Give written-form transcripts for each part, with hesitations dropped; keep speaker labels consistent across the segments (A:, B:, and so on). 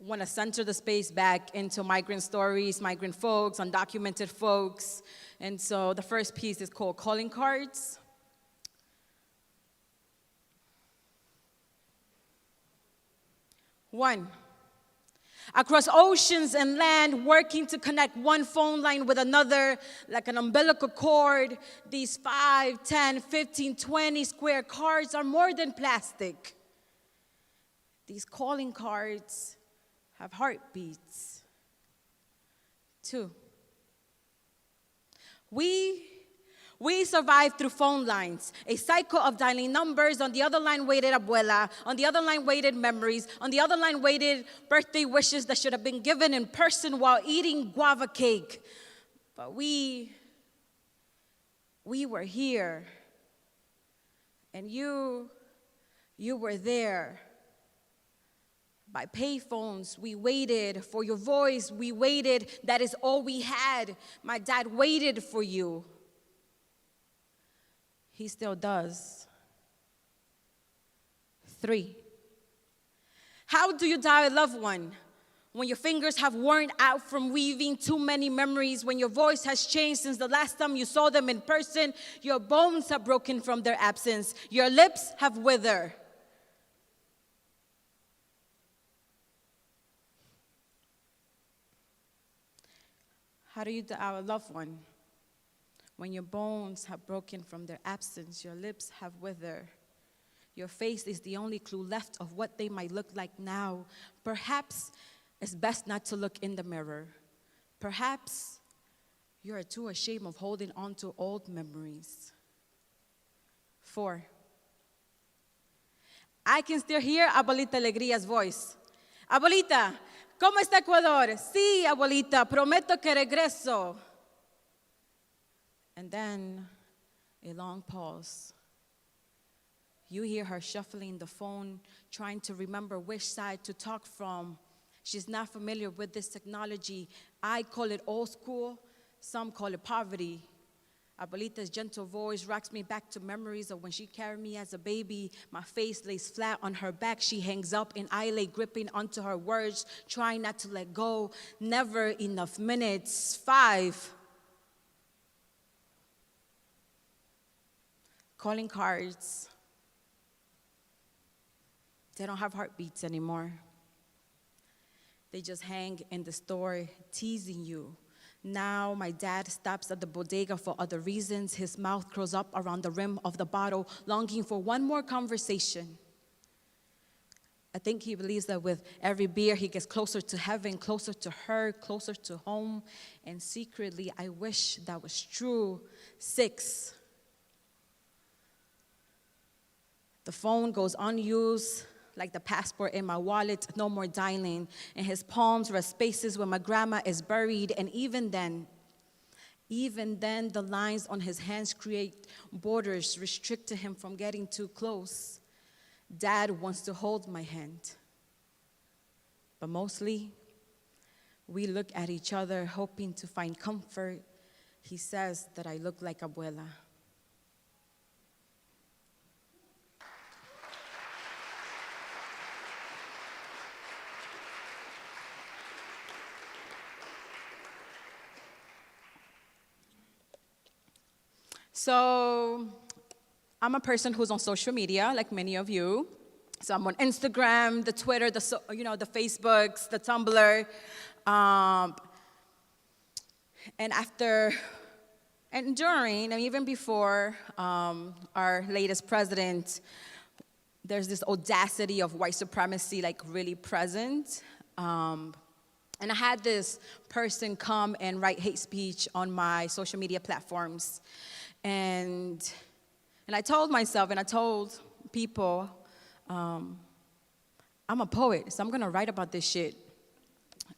A: want to center the space back into migrant stories, migrant folks, undocumented folks. And so the first piece is called Calling Cards. One, across oceans and land, working to connect one phone line with another like an umbilical cord, these 5, 10, 15, 20 square cards are more than plastic. These calling cards have heartbeats. 2, we survived through phone lines, a cycle of dialing numbers. On the other line waited abuela. On the other line waited memories. On the other line waited birthday wishes that should have been given in person while eating guava cake. But we were here. And you were there. By payphones, we waited for your voice. We waited. That is all we had. My dad waited for you. He still does. 3, how do you dial a loved one when your fingers have worn out from weaving too many memories, when your voice has changed since the last time you saw them in person, your bones have broken from their absence, your lips have withered? How do you dial a loved one when your bones have broken from their absence, your lips have withered? Your face is the only clue left of what they might look like now. Perhaps it's best not to look in the mirror. Perhaps you are too ashamed of holding on to old memories. 4, I can still hear Abuelita Alegria's voice. Abuelita, ¿cómo está Ecuador? Sí, abuelita, prometo que regreso. And then a long pause. You hear her shuffling the phone, trying to remember which side to talk from. She's not familiar with this technology. I call it old school. Some call it poverty. Abuelita's gentle voice rocks me back to memories of when she carried me as a baby. My face lays flat on her back. She hangs up and I lay gripping onto her words, trying not to let go. Never enough minutes. 5, calling cards. They don't have heartbeats anymore. They just hang in the store, teasing you. Now my dad stops at the bodega for other reasons. His mouth curls up around the rim of the bottle, longing for one more conversation. I think he believes that with every beer, he gets closer to heaven, closer to her, closer to home. And secretly, I wish that was true. 6, the phone goes unused, like the passport in my wallet, no more dialing. In his palms rest spaces where my grandma is buried. And even then, the lines on his hands create borders, restricting him from getting too close. Dad wants to hold my hand. But mostly, we look at each other, hoping to find comfort. He says that I look like abuela. So I'm a person who's on social media, like many of you. So I'm on Instagram, the Twitter, the Facebooks, the Tumblr. And after, and during, and even before our latest president, there's this audacity of white supremacy like really present. And I had this person come and write hate speech on my social media platforms. And I told myself, and I told people, I'm a poet, so I'm gonna write about this shit.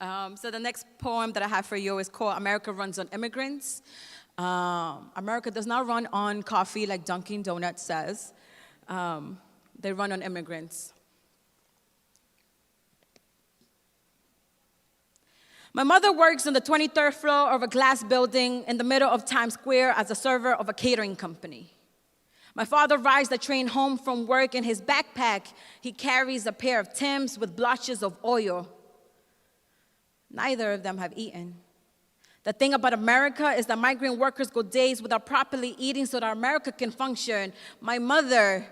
A: So the next poem that I have for you is called America Runs on Immigrants. America does not run on coffee like Dunkin' Donuts says. They run on immigrants. My mother works on the 23rd floor of a glass building in the middle of Times Square as a server of a catering company. My father rides the train home from work. In his backpack, he carries a pair of Timbs with blotches of oil. Neither of them have eaten. The thing about America is that migrant workers go days without properly eating so that America can function. My mother,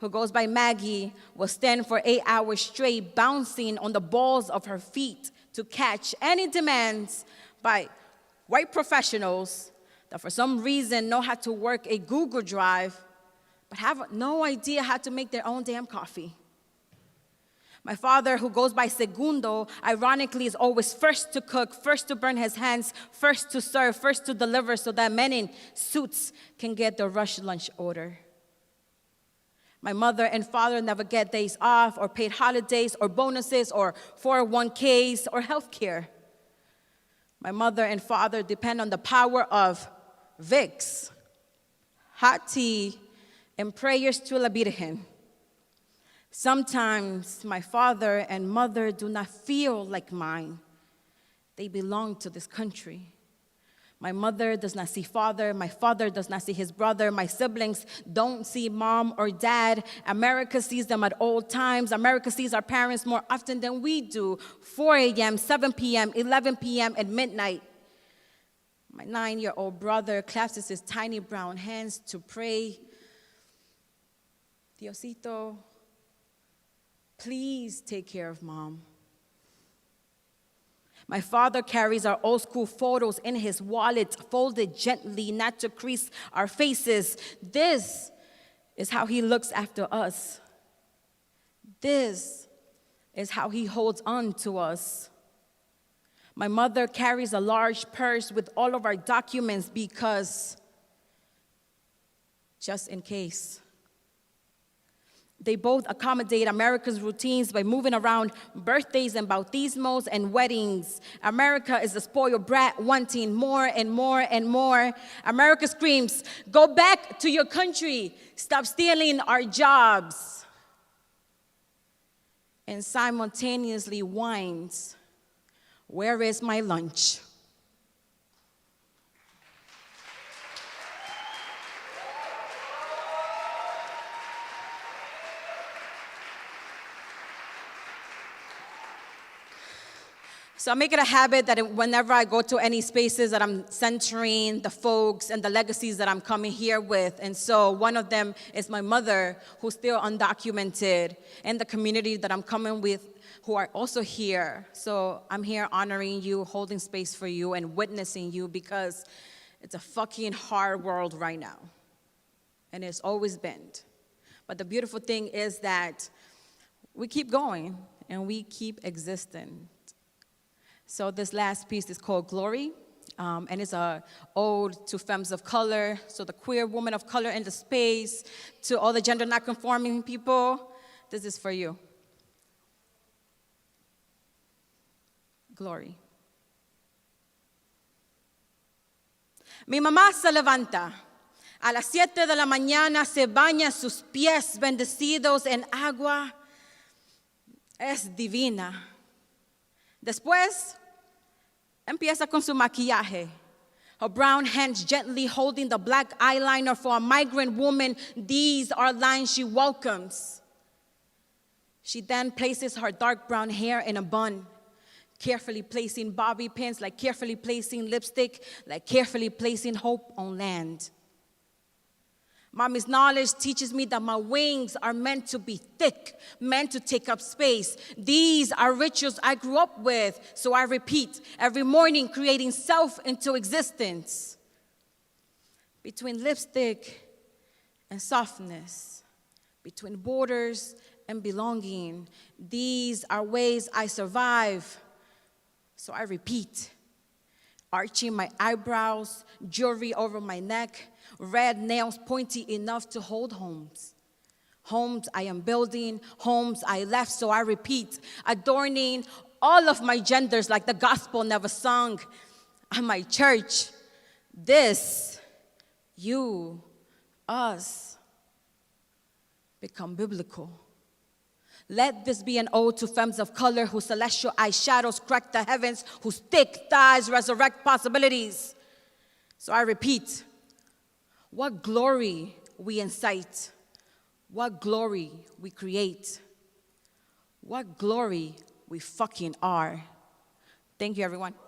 A: who goes by Maggie, will stand for 8 hours straight, bouncing on the balls of her feet to catch any demands by white professionals that for some reason know how to work a Google Drive, but have no idea how to make their own damn coffee. My father, who goes by Segundo, ironically is always first to cook, first to burn his hands, first to serve, first to deliver so that men in suits can get the rush lunch order. My mother and father never get days off or paid holidays or bonuses or 401ks or health care. My mother and father depend on the power of Vicks, hot tea, and prayers to la Virgen. Sometimes my father and mother do not feel like mine. They belong to this country. My mother does not see father. My father does not see his brother. My siblings don't see mom or dad. America sees them at all times. America sees our parents more often than we do. 4 a.m., 7 p.m., 11 p.m., and midnight. My 9-year-old brother clasps his tiny brown hands to pray. Diosito, please take care of mom. My father carries our old school photos in his wallet, folded gently, not to crease our faces. This is how he looks after us. This is how he holds on to us. My mother carries a large purse with all of our documents because, just in case. They both accommodate America's routines by moving around birthdays and bautismos and weddings. America is a spoiled brat wanting more and more and more. America screams, go back to your country. Stop stealing our jobs. And simultaneously whines, where is my lunch? So I make it a habit that whenever I go to any spaces that I'm centering the folks and the legacies that I'm coming here with. And so one of them is my mother, who's still undocumented, and the community that I'm coming with who are also here. So I'm here honoring you, holding space for you, and witnessing you because it's a fucking hard world right now. And it's always been. But the beautiful thing is that we keep going and we keep existing. So this last piece is called Glory, and it's an ode to femmes of color, so the queer woman of color in the space, to all the gender not conforming people. This is for you. Glory. Mi mamá se levanta. A las 7 de la mañana se baña sus pies bendecidos en agua. Es divina. Después, empieza con su maquillaje. Her brown hands gently holding the black eyeliner for a migrant woman. These are lines she welcomes. She then places her dark brown hair in a bun, carefully placing bobby pins, like carefully placing lipstick, like carefully placing hope on land. Mommy's knowledge teaches me that my wings are meant to be thick, meant to take up space. These are rituals I grew up with, so I repeat every morning, creating self into existence. Between lipstick and softness, between borders and belonging, these are ways I survive, so I repeat. Arching my eyebrows, jewelry over my neck, red nails pointy enough to hold homes. Homes I am building, homes I left, so I repeat. Adorning all of my genders like the gospel never sung. At my church, this, you, us, become biblical. Let this be an ode to femmes of color whose celestial eyeshadows crack the heavens, whose thick thighs resurrect possibilities. So I repeat, what glory we incite, what glory we create, what glory we fucking are. Thank you, everyone.